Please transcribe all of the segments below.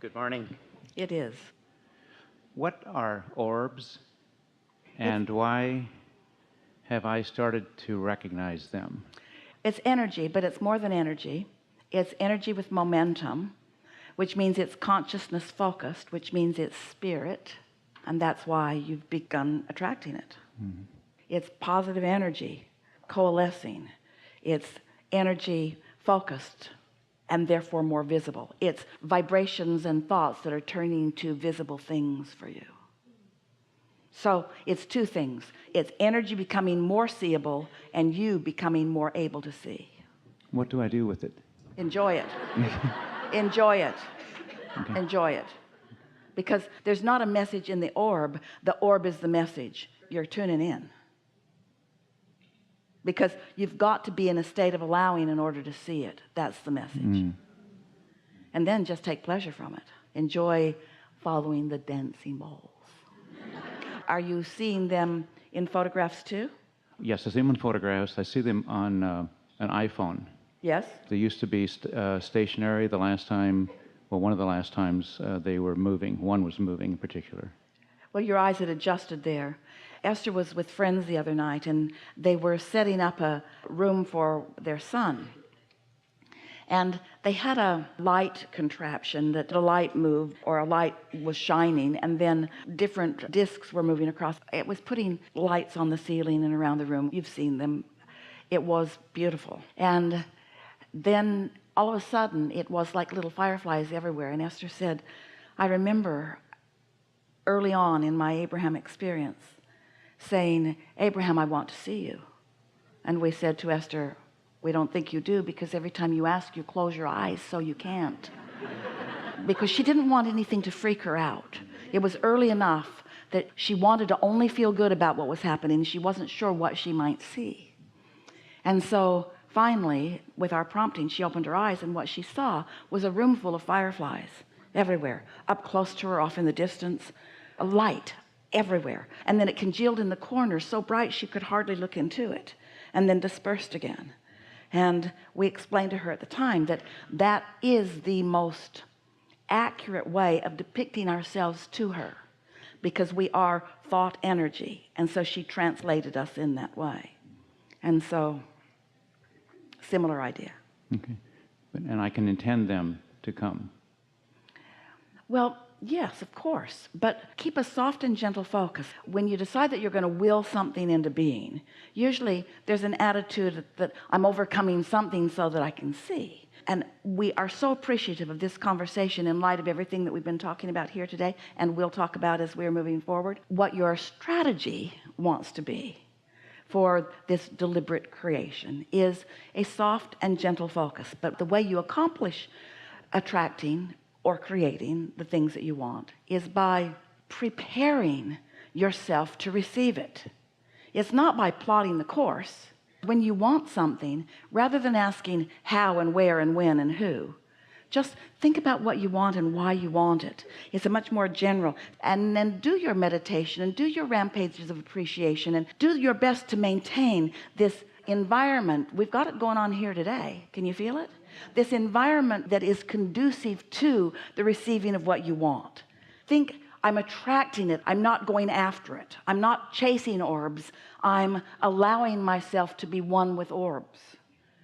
Good morning. It is. What are orbs, and why have I started to recognize them? It's energy, but it's more than energy. It's energy with momentum, which means it's consciousness focused, which means it's spirit, and that's why you've begun attracting it. Mm-hmm. It's positive energy coalescing. It's energy focused and therefore more visible. It's vibrations and thoughts that are turning to visible things for you. So it's two things. It's energy becoming more seeable and you becoming more able to see. What do I do with it? Enjoy it. Enjoy it. Okay. Enjoy it. Because there's not a message in the orb. The orb is the message. You're tuning in. Because you've got to be in a state of allowing in order to see it. That's the message. And then just take pleasure from it. Enjoy following the dancing balls. Are you seeing them in photographs too? Yes, I see them in photographs. I see them on an iPhone. Yes. They used to be stationary the last time, well, one of the last times they were moving. One was moving in particular. Well, your eyes had adjusted there. Esther was with friends the other night, and they were setting up a room for their son. And they had a light contraption that the light moved, or a light was shining, and then different discs were moving across. It was putting lights on the ceiling and around the room. You've seen them. It was beautiful. And then all of a sudden, it was like little fireflies everywhere. And Esther said, I remember early on in my Abraham experience saying, Abraham, I want to see you. And we said to Esther, we don't think you do, because every time you ask, you close your eyes so you can't. Because she didn't want anything to freak her out. It was early enough that she wanted to only feel good about what was happening. She wasn't sure what she might see. And so finally, with our prompting, she opened her eyes, and what she saw was a room full of fireflies everywhere, up close to her, off in the distance, a light everywhere. And then it congealed in the corner so bright she could hardly look into it, and then dispersed again. And we explained to her at the time that that is the most accurate way of depicting ourselves to her, because we are thought energy. And so she translated us in that way. And so similar idea. Okay. And I can intend them to come. Well, yes, of course, but keep a soft and gentle focus. When you decide that you're going to will something into being, usually there's an attitude that I'm overcoming something so that I can see. And we are so appreciative of this conversation in light of everything that we've been talking about here today, and we'll talk about as we're moving forward. What your strategy wants to be for this deliberate creation is a soft and gentle focus. But the way you accomplish attracting or creating the things that you want is by preparing yourself to receive it. It's not by plotting the course. When you want something, rather than asking how and where and when and who, just think about what you want and why you want it. It's a much more general. And then do your meditation and do your rampages of appreciation and do your best to maintain this environment. We've got it going on here today. Can you feel it? This environment that is conducive to the receiving of what you want. Think, I'm attracting it. I'm not going after it. I'm not chasing orbs. I'm allowing myself to be one with orbs.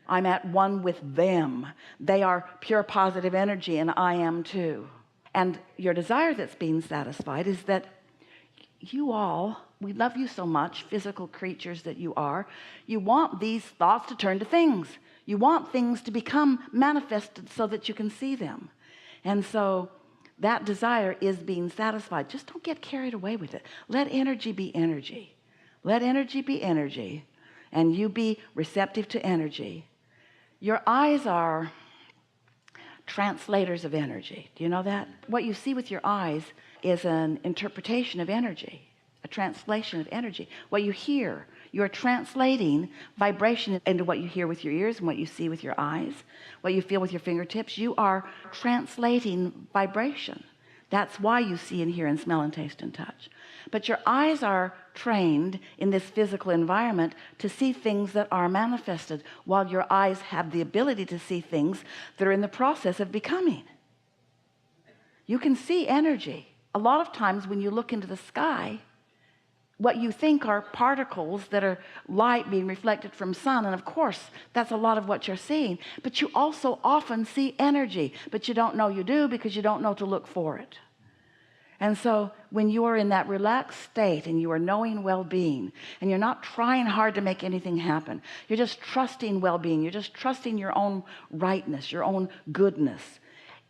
I'm at one with them. They are pure positive energy, and I am too. And your desire that's being satisfied is that you all, we love you so much, physical creatures that you are, you want these thoughts to turn to things. You want things to become manifested so that you can see them. And so that desire is being satisfied. Just don't get carried away with it. Let energy be energy. Let energy be energy, and you be receptive to energy. Your eyes are translators of energy. Do you know that? What you see with your eyes is an interpretation of energy, a translation of energy. What you hear, you're translating vibration into what you hear with your ears and what you see with your eyes, what you feel with your fingertips. You are translating vibration. That's why you see and hear and smell and taste and touch. But your eyes are trained in this physical environment to see things that are manifested, while your eyes have the ability to see things that are in the process of becoming. You can see energy. A lot of times when you look into the sky, what you think are particles that are light being reflected from sun, and of course that's a lot of what you're seeing, but you also often see energy, but you don't know you do because you don't know to look for it. And so when you are in that relaxed state and you are knowing well-being and you're not trying hard to make anything happen, you're just trusting well-being, you're just trusting your own rightness, your own goodness,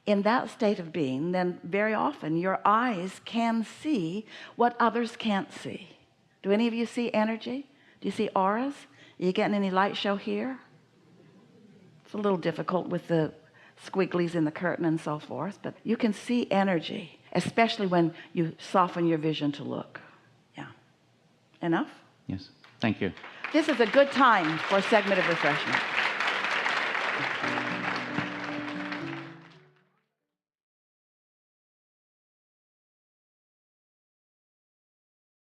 in that state of being, then very often your eyes can see what others can't see. Do any of you see energy? Do you see auras? Are you getting any light show here? It's a little difficult with the squigglies in the curtain and so forth, but you can see energy, especially when you soften your vision to look. Yeah. Enough? Yes. Thank you. This is a good time for a segment of refreshment.